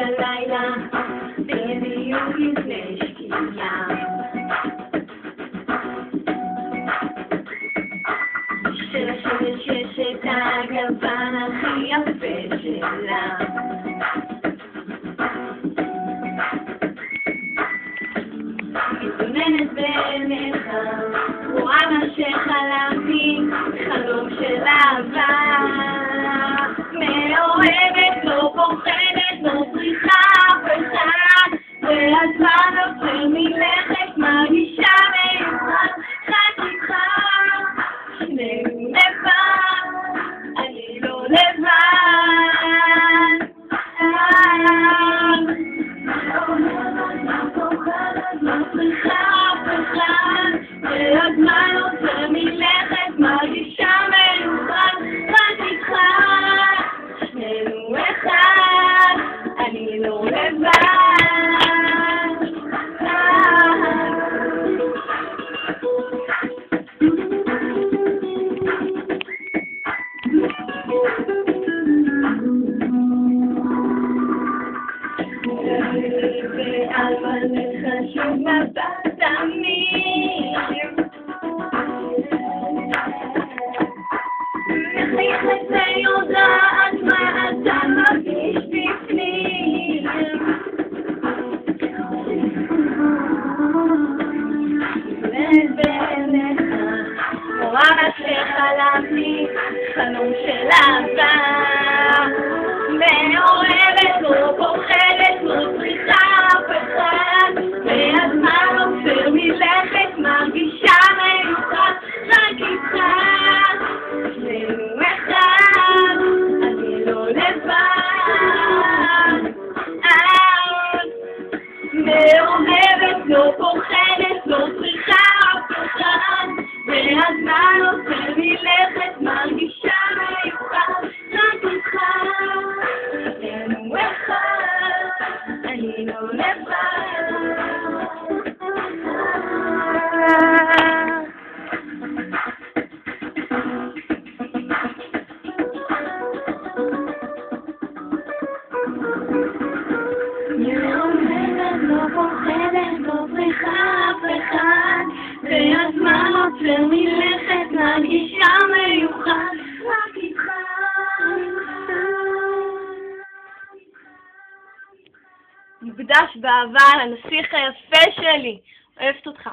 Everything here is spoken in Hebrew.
בלילה, בדיוק לפני שקיעה. שלשמש יש את הגוון הכי יפה שלה. מתבוננת בעיניך, רואה מה שחלמתי, חלום של אהבה. מאוהבת, לא פוחדת, לא צריכה אף אחד, והזמן עובר מלכת, מרגישה מיוחד, רק איתך. שנינו לבד, אני לא לבד. לא צריכה אף אחד, והזמן עובר מלכת, מרגישה מיוחד, רק איתך. שנינו אחד, אני לא לבד. אבל חשוב מבט תמיד, מחייכת ויודעת מה אתה מרגיש בפנים. ובעיניך רואה מה שחלמתי, חלום של אהבה. מאוהבת, לא פוחדת, לא צריכה אף אחד, והזמן עובר מלכת, מרגישה מיוחד, רק איתך. שנינו אחד, אני לא לבד. מאוהבת, לא פוחדת, לא צריכה אף אחד, והזמן עובר מלכת, מרגישה מיוחד, רק איתך. אני לא לבד. מאוהבת, לא פוחדת, לא צריכה אף אחד, והזמן עוצר מלכת, מרגישה מיוחד, רק איתך. מוקדש באהבה לנסיך היפה שלי. אוהבת אותך.